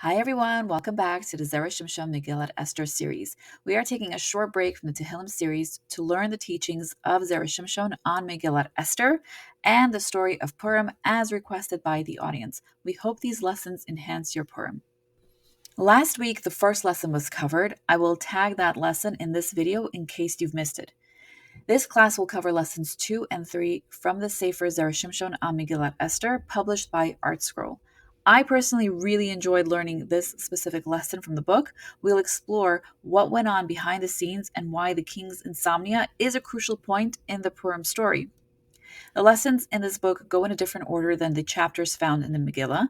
Hi everyone, welcome back to the Zera Shimshon Megilat Esther series. We are taking a short break from the Tehillim series to learn the teachings of Zera Shimshon on Megilat Esther and the story of Purim as requested by the audience. We hope these lessons enhance your Purim. Last week, the first lesson was covered. I will tag that lesson in this video in case you've missed it. This class will cover lessons 2 and 3 from the Sefer Zera Shimshon on Megilat Esther, published by ArtScroll. I personally really enjoyed learning this specific lesson from the book. We'll explore what went on behind the scenes and why the king's insomnia is a crucial point in the Purim story. The lessons in this book go in a different order than the chapters found in the Megillah.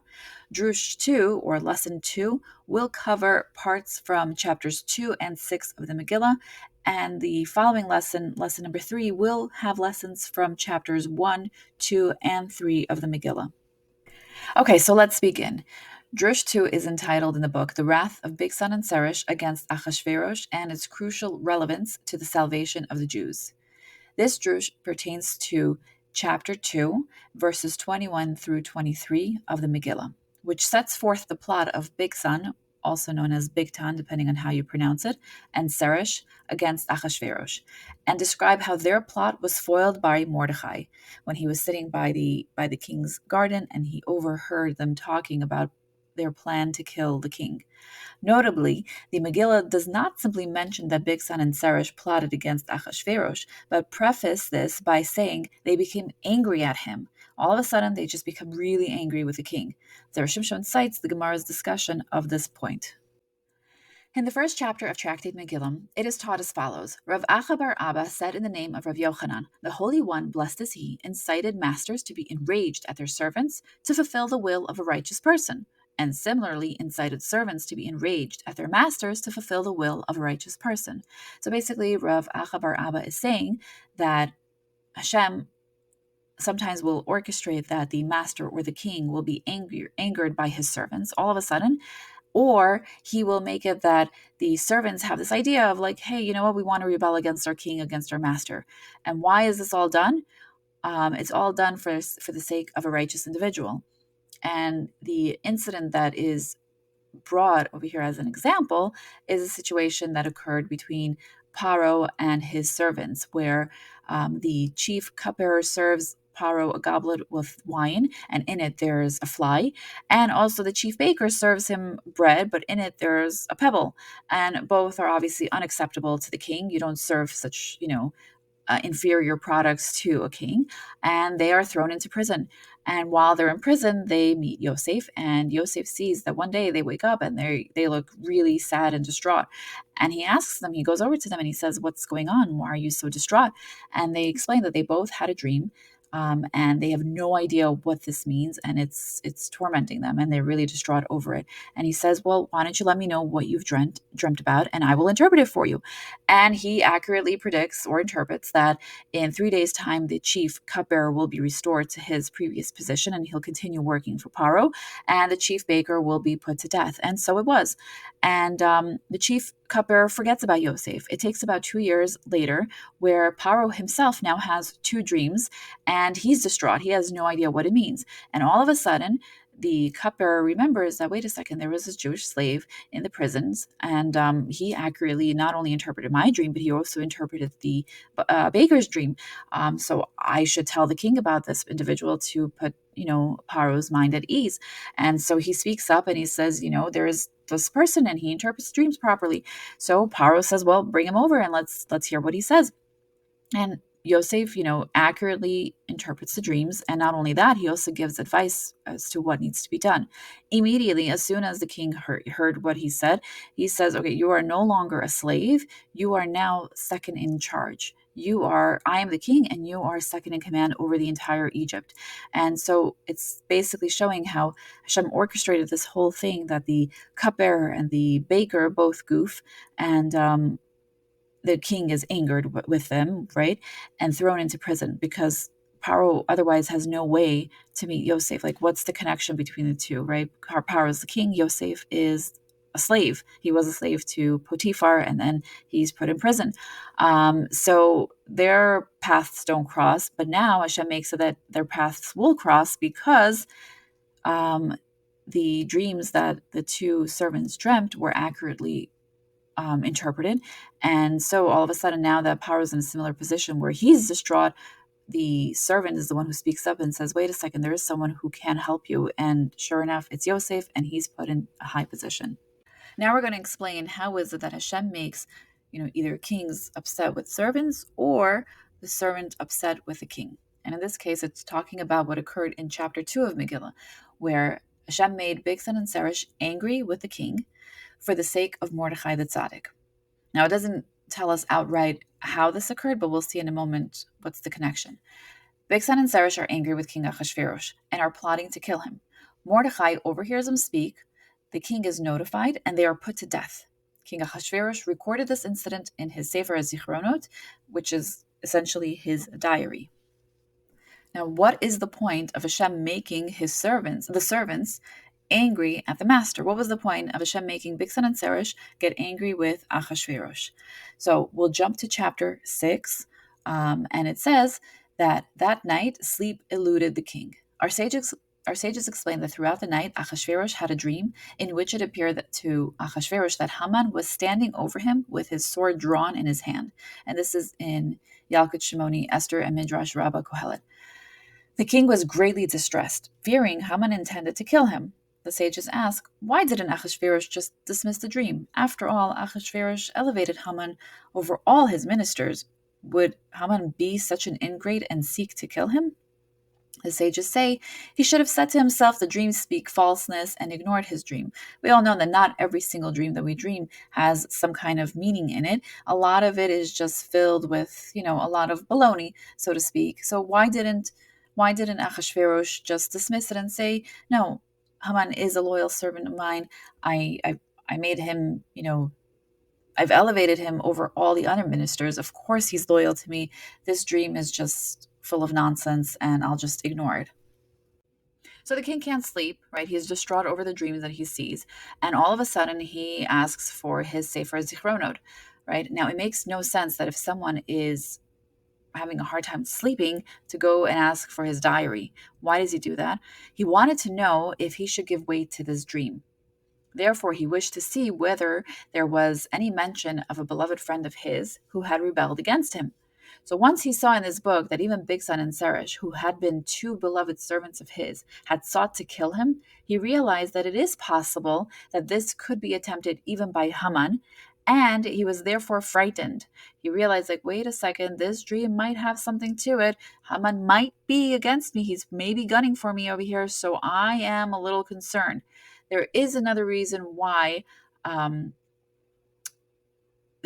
Drush 2, or Lesson 2, will cover parts from chapters 2 and 6 of the Megillah, and the following lesson, lesson number 3, will have lessons from chapters 1, 2, and 3 of the Megillah. Okay, so let's begin. Drush 2 is entitled in the book The Wrath of Bigsan and Zeresh against Achashverosh and its crucial relevance to the salvation of the Jews. This drush pertains to chapter 2, verses 21 through 23 of the Megillah, which sets forth the plot of Bigsan, also known as Bigtan, depending on how you pronounce it, and Zeresh against Achashverosh, and describe how their plot was foiled by Mordechai when he was sitting by the king's garden and he overheard them talking about their plan to kill the king. Notably, the Megillah does not simply mention that Bigsan and Zeresh plotted against Achashverosh, but preface this by saying they became angry at him. All of a sudden, they just become really angry with the king. Zera Shimshon cites the Gemara's discussion of this point. In the first chapter of Tractate Megillah, it is taught as follows. Rav Acha bar Abba said in the name of Rav Yochanan, the Holy One, blessed is he, incited masters to be enraged at their servants to fulfill the will of a righteous person, and similarly incited servants to be enraged at their masters to fulfill the will of a righteous person. So basically, Rav Acha bar Abba is saying that Hashem sometimes will orchestrate that the master or the king will be angered by his servants all of a sudden, or he will make it that the servants have this idea of like, hey, you know what, we want to rebel against our king, against our master. And why is this all done? It's all done for the sake of a righteous individual. And the incident that is brought over here as an example is a situation that occurred between Paro and his servants, where the chief cupbearer serves Paro a goblet with wine, and in it there's a fly. And also the chief baker serves him bread, but in it there's a pebble. And both are obviously unacceptable to the king. You don't serve such, inferior products to a king, and they are thrown into prison. And while they're in prison, they meet Yosef, and Yosef sees that one day they wake up and they look really sad and distraught. And he asks them, he goes over to them and he says, "What's going on? Why are you so distraught?" And they explain that they both had a dream. And they have no idea what this means, and it's tormenting them, and they're really distraught over it. And he says, "Well, why don't you let me know what you've dreamt about, and I will interpret it for you." And he accurately predicts or interprets that in 3 days' time, the chief cupbearer will be restored to his previous position, and he'll continue working for Paro, and the chief baker will be put to death. And so it was. And the chief cupbearer forgets about Yosef. It takes about 2 years later, where Paro himself now has 2 dreams, and he's distraught. He has no idea what it means. And all of a sudden, the cupbearer remembers that, wait a second, there was this Jewish slave in the prisons, and he accurately not only interpreted my dream, but he also interpreted the baker's dream. So I should tell the king about this individual to put, Paro's mind at ease. And so he speaks up and he says, there is this person and he interprets dreams properly. So Paro says, well, bring him over and let's hear what he says. And Yosef, accurately interprets the dreams. And not only that, he also gives advice as to what needs to be done. Immediately, as soon as the king heard what he said, he says, okay, you are no longer a slave. You are now second in charge. I am the king, and you are second in command over the entire Egypt. And so it's basically showing how Hashem orchestrated this whole thing, that the cupbearer and the baker both goof, and the king is angered with them, right, and thrown into prison because Paro otherwise has no way to meet Yosef. Like, what's the connection between the two, right? Paro is the king, Yosef is a slave. He was a slave to Potiphar, and then he's put in prison. So their paths don't cross, but now Hashem makes it that their paths will cross because the dreams that the two servants dreamt were accurately interpreted. And so all of a sudden, now that Paro is in a similar position where he's distraught, the servant is the one who speaks up and says, wait a second, there is someone who can help you. And sure enough, it's Yosef, and he's put in a high position. Now we're going to explain how is it that Hashem makes, either kings upset with servants or the servant upset with the king. And in this case, it's talking about what occurred in chapter 2 of Megillah, where Hashem made Bigsan and Zeresh angry with the king for the sake of Mordechai the Tzaddik. Now, it doesn't tell us outright how this occurred, but we'll see in a moment what's the connection. Bigsan and Zeresh are angry with King Achashverosh and are plotting to kill him. Mordechai overhears them speak. The king is notified, and they are put to death. King Achashverosh recorded this incident in his Sefer Zichronot, which is essentially his diary. Now, what is the point of Hashem making the servants, angry at the master? What was the point of Hashem making Bigsan and Zeresh get angry with Achashverosh? So we'll jump to chapter 6, and it says that night sleep eluded the king. Our sages explain that throughout the night, Achashverosh had a dream in which it appeared to Achashverosh that Haman was standing over him with his sword drawn in his hand. And this is in Yalkut Shimoni, Esther, and Midrash Rabbah Kohelet. The king was greatly distressed, fearing Haman intended to kill him. The sages ask, why didn't Achashverosh just dismiss the dream? After all, Achashverosh elevated Haman over all his ministers. Would Haman be such an ingrate and seek to kill him? The sages say he should have said to himself the dreams speak falseness and ignored his dream. We all know that not every single dream that we dream has some kind of meaning in it. A lot of it is just filled with, a lot of baloney, so to speak. So why didn't Achashverosh just dismiss it and say, no, Haman is a loyal servant of mine. I made him, I've elevated him over all the other ministers. Of course he's loyal to me. This dream is just full of nonsense, and I'll just ignore it. So the king can't sleep, right? He's distraught over the dreams that he sees. And all of a sudden, he asks for his Sefer Zichronot, right? Now, it makes no sense that if someone is having a hard time sleeping, to go and ask for his diary. Why does he do that? He wanted to know if he should give weight to this dream. Therefore, he wished to see whether there was any mention of a beloved friend of his who had rebelled against him. So once he saw in this book that even Bigsan and Zeresh, who had been two beloved servants of his, had sought to kill him, he realized that it is possible that this could be attempted even by Haman, and he was therefore frightened. He realized, wait a second, this dream might have something to it. Haman might be against me. He's maybe gunning for me over here, so I am a little concerned. There is another reason why the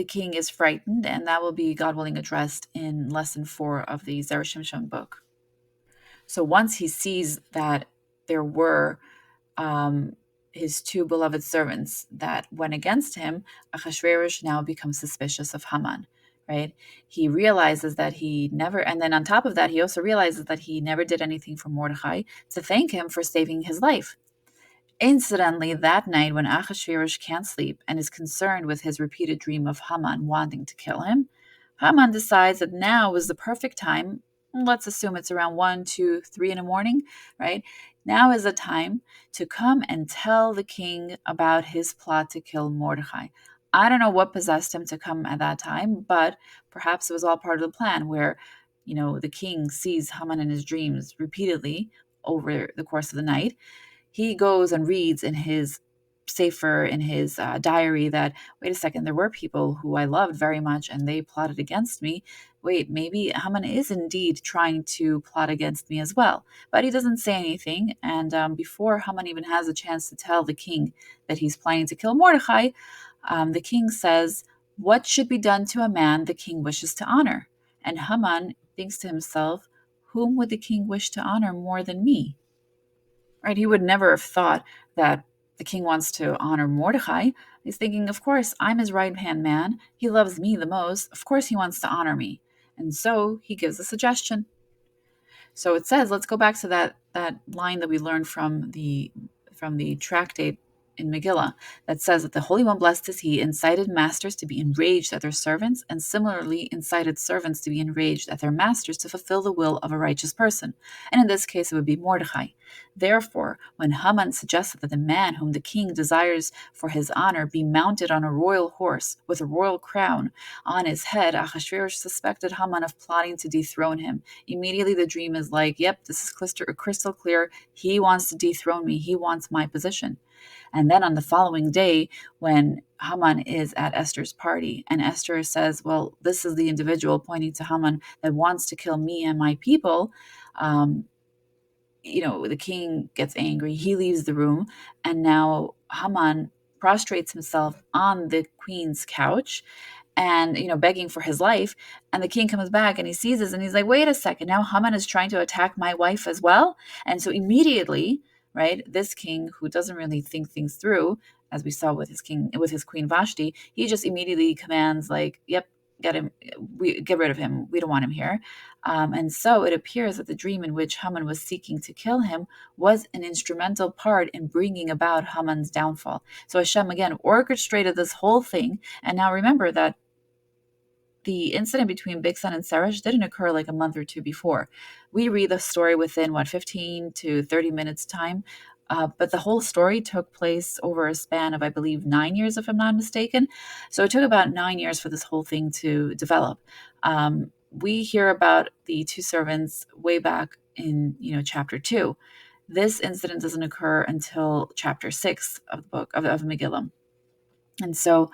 king is frightened, and that will be, God willing, addressed in lesson 4 of the Zera Shimshon book. So once he sees that there were his two beloved servants that went against him, Achashverosh now becomes suspicious of Haman, right? He realizes that he never, and then on top of that, he also realizes that he never did anything for Mordechai to thank him for saving his life. Incidentally, that night when Achashverosh can't sleep and is concerned with his repeated dream of Haman wanting to kill him, Haman decides that now is the perfect time. Let's assume it's around 1, 2, 3 in the morning, right? Now is the time to come and tell the king about his plot to kill Mordechai. I don't know what possessed him to come at that time, but perhaps it was all part of the plan where, the king sees Haman in his dreams repeatedly over the course of the night. He goes and reads in his Sefer, in his diary, that, wait a second, there were people who I loved very much and they plotted against me. Wait, maybe Haman is indeed trying to plot against me as well. But he doesn't say anything, and before Haman even has a chance to tell the king that he's planning to kill Mordechai, the king says, what should be done to a man the king wishes to honor? And Haman thinks to himself, whom would the king wish to honor more than me? Right? He would never have thought that the king wants to honor Mordechai. He's thinking, of course, I'm his right-hand man. He loves me the most. Of course he wants to honor me. And so he gives a suggestion. So it says, let's go back to that line that we learned from the tractate in Megillah that says that the Holy One, blessed is He, incited masters to be enraged at their servants, and similarly incited servants to be enraged at their masters to fulfill the will of a righteous person. And in this case, it would be Mordechai. Therefore, when Haman suggested that the man whom the king desires for his honor be mounted on a royal horse with a royal crown on his head, Achashverosh suspected Haman of plotting to dethrone him. Immediately, the dream is like, yep, this is crystal clear. He wants to dethrone me. He wants my position. And then on the following day, when Haman is at Esther's party, and Esther says, well, this is the individual pointing to Haman that wants to kill me and my people, um, the king gets angry. He leaves the room, and now Haman prostrates himself on the queen's couch and begging for his life. And the king comes back and he sees this and he's like, wait a second, now Haman is trying to attack my wife as well. And so immediately, right, this king who doesn't really think things through, as we saw with his queen Vashti, he just immediately commands, like, yep, get him, we get rid of him, we don't want him here. And so it appears that the dream in which Haman was seeking to kill him was an instrumental part in bringing about Haman's downfall. So Hashem again orchestrated this whole thing. And now remember that the incident between Bigsan and Seresh didn't occur like a month or two before. We read the story within 15 to 30 minutes time, but the whole story took place over a span of, I believe, 9 years, if I'm not mistaken. So it took about 9 years for this whole thing to develop. We hear about the two servants way back in chapter 2. This incident doesn't occur until chapter 6 of the book of Megillah. And so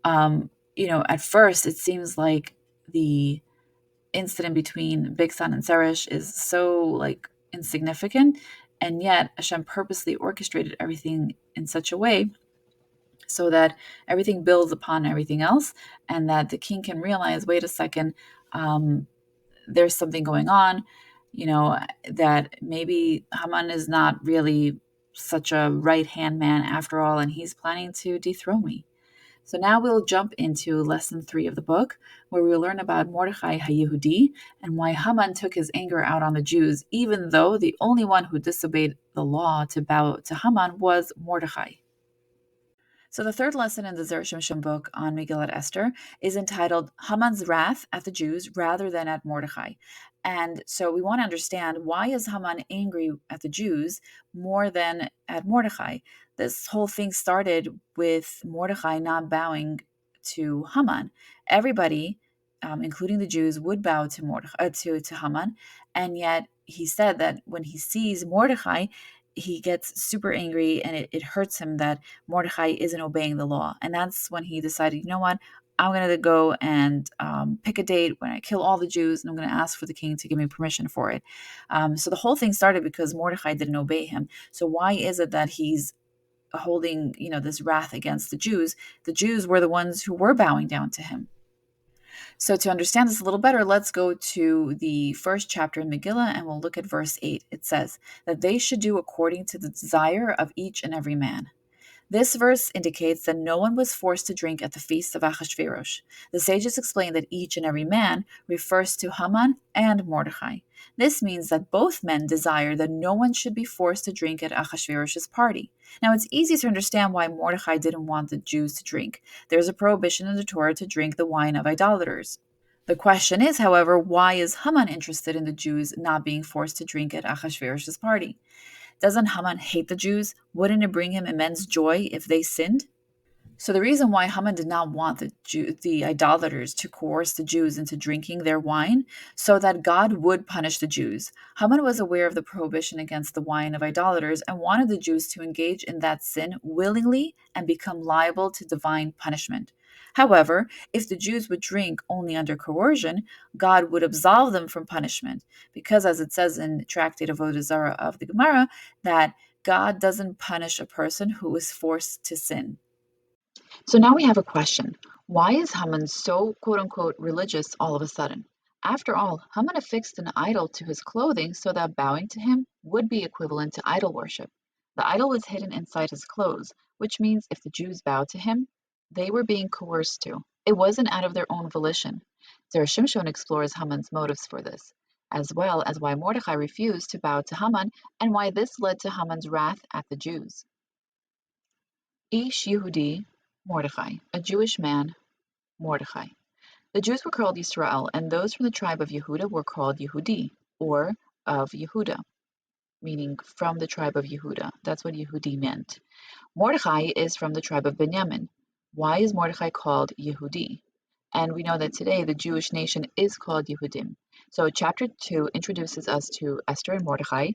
at first it seems like the incident between Bigsan and Seresh is so like insignificant, and yet Hashem purposely orchestrated everything in such a way so that everything builds upon everything else, and that the king can realize, wait a second, there's something going on, that maybe Haman is not really such a right-hand man after all, and he's planning to dethrone me. So now we'll jump into lesson 3 of the book, where we'll learn about Mordechai Yehudi and why Haman took his anger out on the Jews, even though the only one who disobeyed the law to bow to Haman was Mordechai. So the third lesson in the Zera Shimshon book on Megilat Esther is entitled Haman's Wrath at the Jews rather than at Mordechai. And so we want to understand, why is Haman angry at the Jews more than at Mordechai? This whole thing started with Mordechai not bowing to Haman. Everybody, including the Jews, would bow to to Haman, and yet he said that when he sees Mordechai, he gets super angry, and it hurts him that Mordechai isn't obeying the law. And that's when he decided, you know what, I'm going to go and pick a date when I kill all the Jews, and I'm going to ask for the king to give me permission for it. So the whole thing started because Mordechai didn't obey him. So why is it that he's holding, this wrath against the Jews? The Jews were the ones who were bowing down to him. So to understand this a little better, let's go to the first chapter in Megillah, and we'll look at verse 8. It says that they should do according to the desire of each and every man. This verse indicates that no one was forced to drink at the feast of Achashverosh. The sages explain that each and every man refers to Haman and Mordechai. This means that both men desire that no one should be forced to drink at Achashverosh's party. Now, it's easy to understand why Mordechai didn't want the Jews to drink. There's a prohibition in the Torah to drink the wine of idolaters. The question is, however, why is Haman interested in the Jews not being forced to drink at Achashverosh's party? Doesn't Haman hate the Jews? Wouldn't it bring him immense joy if they sinned? So the reason why Haman did not want the idolaters to coerce the Jews into drinking their wine, so that God would punish the Jews. Haman was aware of the prohibition against the wine of idolaters and wanted the Jews to engage in that sin willingly and become liable to divine punishment. However, if the Jews would drink only under coercion, God would absolve them from punishment, because as it says in the Tractate of Avodah Zarah of the Gemara, that God doesn't punish a person who is forced to sin. So now we have a question. Why is Haman so quote-unquote religious all of a sudden? After all, Haman affixed an idol to his clothing so that bowing to him would be equivalent to idol worship. The idol was hidden inside his clothes, which means if the Jews bowed to him, they were being coerced to. It wasn't out of their own volition. Zera Shimshon explores Haman's motives for this, as well as why Mordechai refused to bow to Haman and why this led to Haman's wrath at the Jews. Ish Yehudi, Mordechai, a Jewish man, Mordechai. The Jews were called Israel, and those from the tribe of Yehuda were called Yehudi, or of Yehuda, meaning from the tribe of Yehuda. That's what Yehudi meant. Mordechai is from the tribe of Benjamin. Why is Mordechai called Yehudi? And we know that today the Jewish nation is called Yehudim. So chapter 2 introduces us to Esther and Mordechai.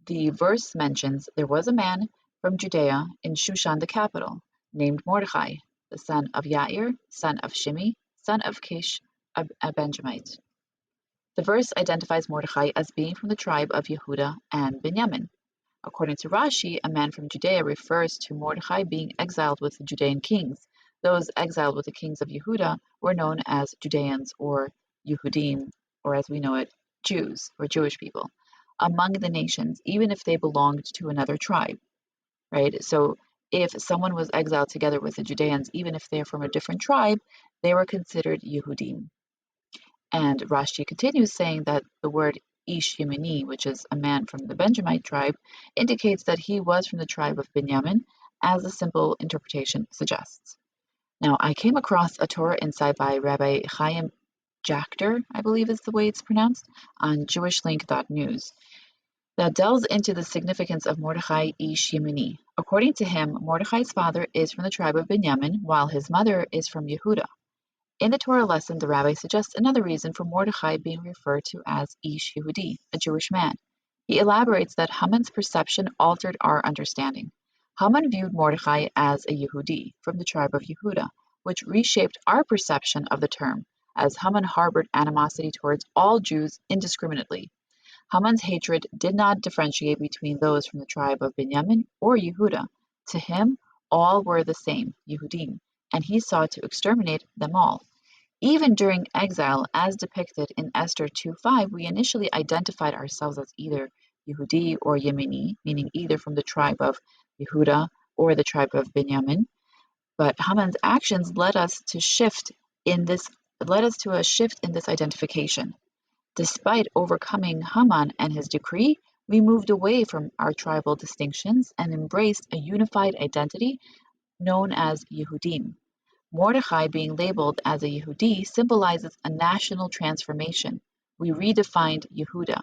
The verse mentions there was a man from Judea in Shushan the capital, named Mordechai, the son of Yair, son of Shimi, son of Kish, a Benjamite. The verse identifies Mordechai as being from the tribe of Yehuda and Benjamin. According to Rashi, a man from Judea refers to Mordechai being exiled with the Judean kings. Those exiled with the kings of Yehuda were known as Judeans or Yehudim, or as we know it, Jews or Jewish people, among the nations, even if they belonged to another tribe, right? So if someone was exiled together with the Judeans, even if they're from a different tribe, they were considered Yehudim. And Rashi continues saying that the word Ish Yemeni, which is a man from the Benjamite tribe, indicates that he was from the tribe of Benjamin, as the simple interpretation suggests. Now, I came across a Torah insight by Rabbi Chaim Jachter, I believe is the way it's pronounced, on JewishLink.news that delves into the significance of Mordechai Ish Yemeni. According to him, Mordechai's father is from the tribe of Benjamin, while his mother is from Yehuda. In the Torah lesson, the rabbi suggests another reason for Mordechai being referred to as Ish Yehudi, a Jewish man. He elaborates that Haman's perception altered our understanding. Haman viewed Mordechai as a Yehudi from the tribe of Yehuda, which reshaped our perception of the term, as Haman harbored animosity towards all Jews indiscriminately. Haman's hatred did not differentiate between those from the tribe of Benjamin or Yehuda. To him, all were the same, Yehudim, and he sought to exterminate them all. Even during exile, as depicted in Esther 2:5, we initially identified ourselves as either Yehudi or Yemeni, meaning either from the tribe of Yehuda or the tribe of Benjamin. But Haman's actions led us to a shift in this identification. Despite overcoming Haman and his decree, we moved away from our tribal distinctions and embraced a unified identity known as Yehudim. Mordechai being labeled as a Yehudi symbolizes a national transformation. We redefined Yehuda.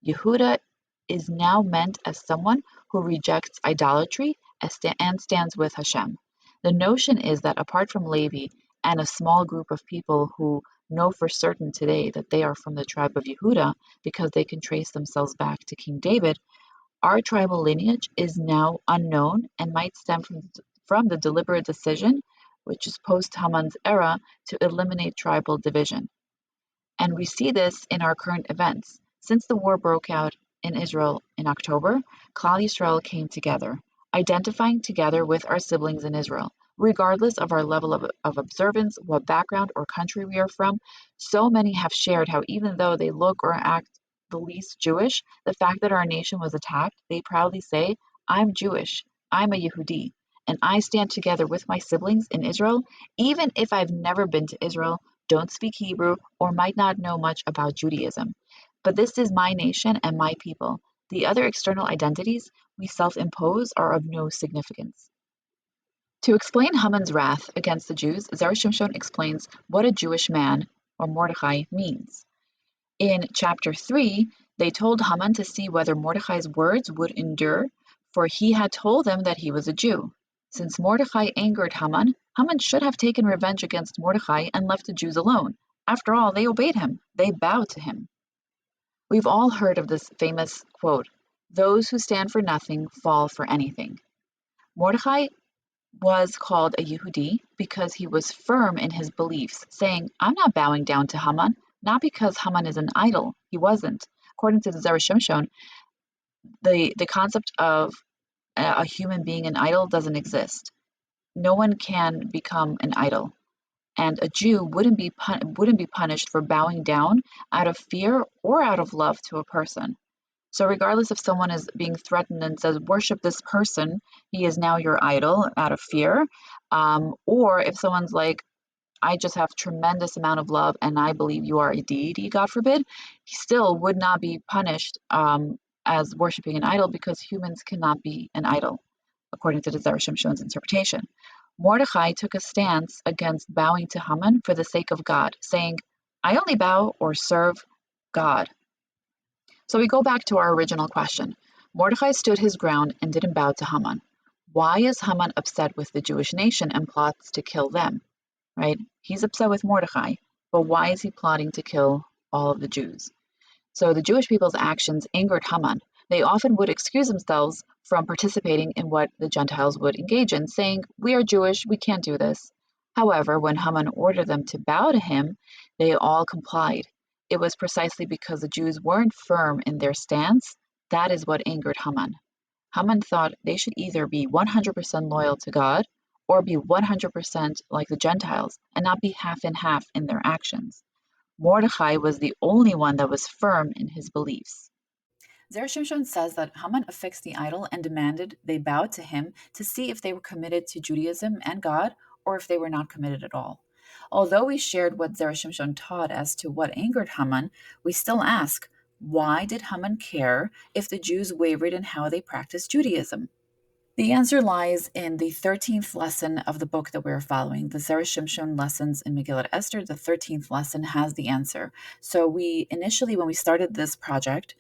Yehuda is now meant as someone who rejects idolatry and stands with Hashem. The notion is that apart from Levi and a small group of people who know for certain today that they are from the tribe of Yehuda because they can trace themselves back to King David, our tribal lineage is now unknown and might stem from the deliberate decision, which is post Haman's era, to eliminate tribal division. And we see this in our current events. Since the war broke out in Israel in October, Klal Yisrael came together, identifying together with our siblings in Israel. Regardless of our level of observance, what background or country we are from, so many have shared how even though they look or act the least Jewish, the fact that our nation was attacked, they proudly say, I'm Jewish, I'm a Yehudi, and I stand together with my siblings in Israel, even if I've never been to Israel, don't speak Hebrew, or might not know much about Judaism. But this is my nation and my people. The other external identities we self impose are of no significance. To explain Haman's wrath against the Jews, Zera Shimshon explains what a Jewish man, or Mordechai, means. In chapter 3, they told Haman to see whether Mordechai's words would endure, for he had told them that he was a Jew. Since Mordechai angered Haman, Haman should have taken revenge against Mordechai and left the Jews alone. After all, they obeyed him, they bowed to him. We've all heard of this famous quote, those who stand for nothing fall for anything. Mordechai was called a Yehudi because he was firm in his beliefs, saying, I'm not bowing down to Haman, not because Haman is an idol. He wasn't. According to the Zera Shimshon, the concept of a human being an idol doesn't exist. No one can become an idol. And a Jew wouldn't be punished for bowing down out of fear or out of love to a person. So regardless if someone is being threatened and says, worship this person, he is now your idol out of fear. Or if someone's like, I just have tremendous amount of love and I believe you are a deity, God forbid, he still would not be punished as worshiping an idol because humans cannot be an idol. according to the Zera Shimshon's interpretation. Mordechai took a stance against bowing to Haman for the sake of God, saying, I only bow or serve God. So we go back to our original question. Mordechai stood his ground and didn't bow to Haman. Why is Haman upset with the Jewish nation and plots to kill them? Right? He's upset with Mordechai, but why is he plotting to kill all of the Jews? So the Jewish people's actions angered Haman. They often would excuse themselves from participating in what the Gentiles would engage in, saying, We are Jewish, we can't do this. However, when Haman ordered them to bow to him, they all complied. It was precisely because the Jews weren't firm in their stance that is what angered Haman. Haman thought they should either be 100% loyal to God or be 100% like the Gentiles and not be half and half in their actions. Mordechai was the only one that was firm in his beliefs. Zera Shimshon says that Haman affixed the idol and demanded they bow to him to see if they were committed to Judaism and God or if they were not committed at all. Although we shared what Zera Shimshon taught as to what angered Haman, we still ask, why did Haman care if the Jews wavered in how they practiced Judaism? The answer lies in the 13th lesson of the book that we're following, the Zera Shimshon lessons in Megilat Esther. The 13th lesson has the answer. So we initially, when we started this project,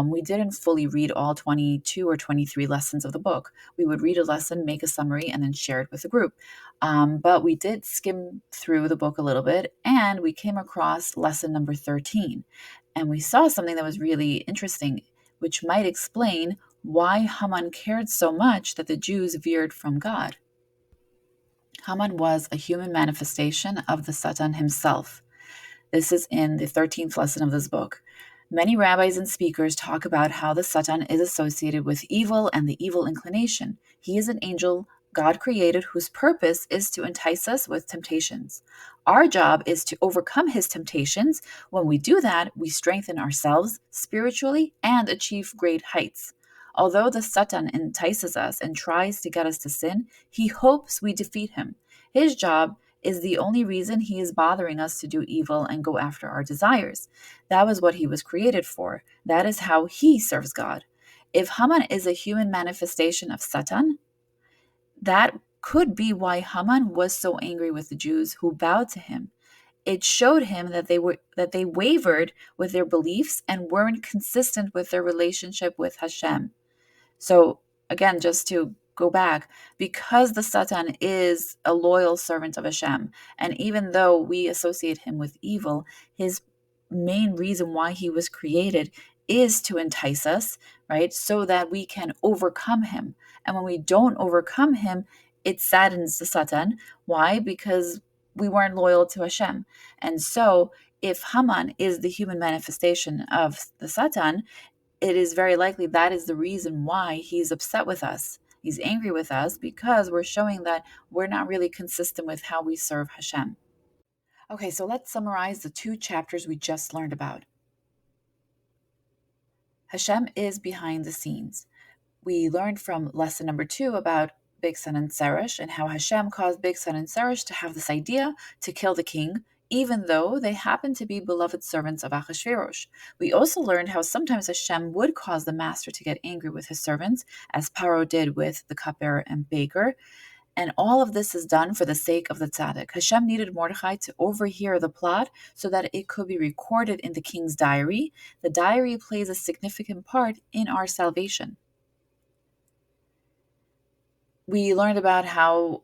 we didn't fully read all 22 or 23 lessons of the book. We would read a lesson, make a summary, and then share it with the group. But we did skim through the book a little bit, and we came across lesson number 13. And we saw something that was really interesting, which might explain why Haman cared so much that the Jews veered from God. Haman was a human manifestation of the Satan himself. This is in the 13th lesson of this book. Many rabbis and speakers talk about how the Satan is associated with evil and the evil inclination. He is an angel God created whose purpose is to entice us with temptations. Our job is to overcome his temptations. When we do that, we strengthen ourselves spiritually and achieve great heights. Although the Satan entices us and tries to get us to sin, he hopes we defeat him. His job is the only reason he is bothering us to do evil and go after our desires. That was what he was created for. That is how he serves God. If Haman is a human manifestation of Satan, that could be why Haman was so angry with the Jews who bowed to him. It showed him that they wavered with their beliefs and weren't consistent with their relationship with Hashem. So again, just to go back, because the Satan is a loyal servant of Hashem, and even though we associate him with evil, his main reason why he was created is to entice us, right? So that we can overcome him. And when we don't overcome him, it saddens the Satan. Why? Because we weren't loyal to Hashem. And so if Haman is the human manifestation of the Satan, it is very likely that is the reason why he's upset with us. He's angry with us because we're showing that we're not really consistent with how we serve Hashem. Okay, so let's summarize the 2 chapters we just learned about. Hashem is behind the scenes. We learned from lesson number 2 about Bigsan and Zeresh and how Hashem caused Bigsan and Zeresh to have this idea to kill the king, even though they happen to be beloved servants of Achashverosh. We also learned how sometimes Hashem would cause the master to get angry with his servants, as Paro did with the cupbearer and baker. And all of this is done for the sake of the tzaddik. Hashem needed Mordechai to overhear the plot so that it could be recorded in the king's diary. The diary plays a significant part in our salvation. We learned about how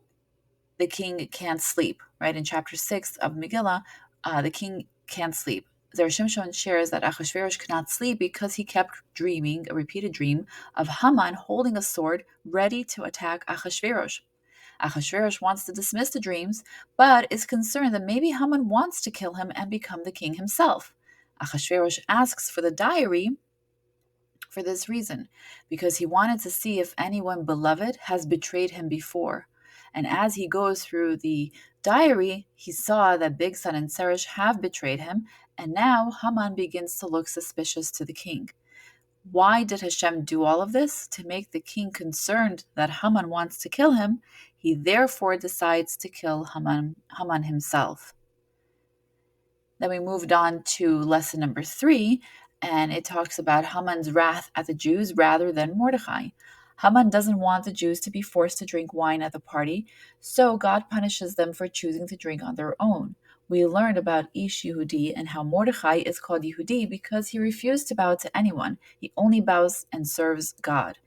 the king can't sleep, right? In chapter 6 of Megillah, the king can't sleep. Zera Shimshon shares that Achashverosh could not sleep because he kept dreaming, a repeated dream, of Haman holding a sword ready to attack Achashverosh. Achashverosh wants to dismiss the dreams, but is concerned that maybe Haman wants to kill him and become the king himself. Achashverosh asks for the diary for this reason, because he wanted to see if anyone beloved has betrayed him before. And as he goes through the diary, he saw that Bigsan and Zeresh have betrayed him, and now Haman begins to look suspicious to the king. Why did Hashem do all of this? To make the king concerned that Haman wants to kill him. He therefore decides to kill Haman himself. Then we moved on to lesson number 3, and it talks about Haman's wrath at the Jews rather than Mordechai. Haman doesn't want the Jews to be forced to drink wine at the party, so God punishes them for choosing to drink on their own. We learned about Ish Yehudi and how Mordechai is called Yehudi because he refused to bow to anyone. He only bows and serves God.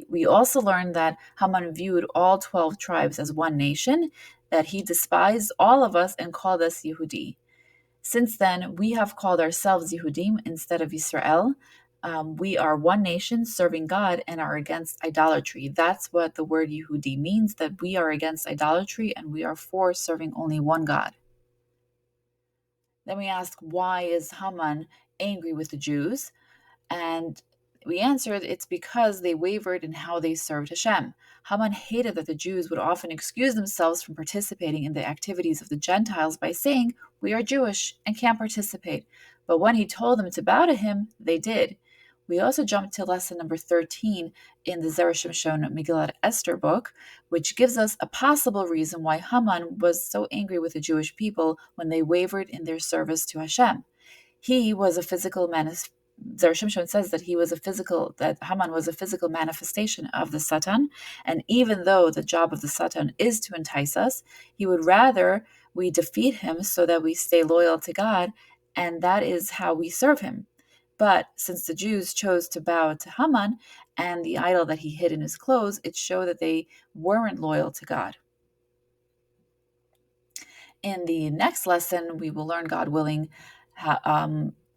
We also learned that Haman viewed all 12 tribes as one nation, that he despised all of us and called us Yehudi. Since then, we have called ourselves Yehudim instead of Israel. We are one nation serving God and are against idolatry. That's what the word Yehudi means, that we are against idolatry and we are for serving only one God. Then we ask, why is Haman angry with the Jews? And we answered it's because they wavered in how they served Hashem. Haman hated that the Jews would often excuse themselves from participating in the activities of the Gentiles by saying, "We are Jewish and can't participate." But when he told them to bow to him, they did. We also jumped to lesson number 13 in the Zera Shimshon Megilat Esther book, which gives us a possible reason why Haman was so angry with the Jewish people when they wavered in their service to Hashem. He was a physical Zera Shimshon says that that Haman was a physical manifestation of the Satan, and even though the job of the Satan is to entice us, he would rather we defeat him so that we stay loyal to God, and that is how we serve him. But since the Jews chose to bow to Haman and the idol that he hid in his clothes, it showed that they weren't loyal to God. In the next lesson, we will learn, God willing,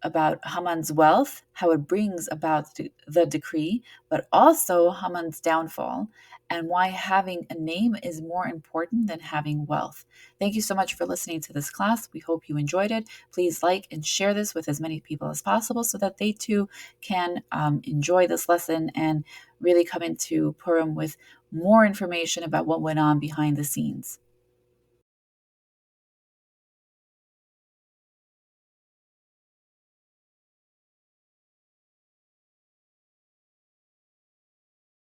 about Haman's wealth, how it brings about the decree, but also Haman's downfall, and why having a name is more important than having wealth. Thank you so much for listening to this class. We hope you enjoyed it. Please like and share this with as many people as possible so that they too can enjoy this lesson and really come into Purim with more information about what went on behind the scenes.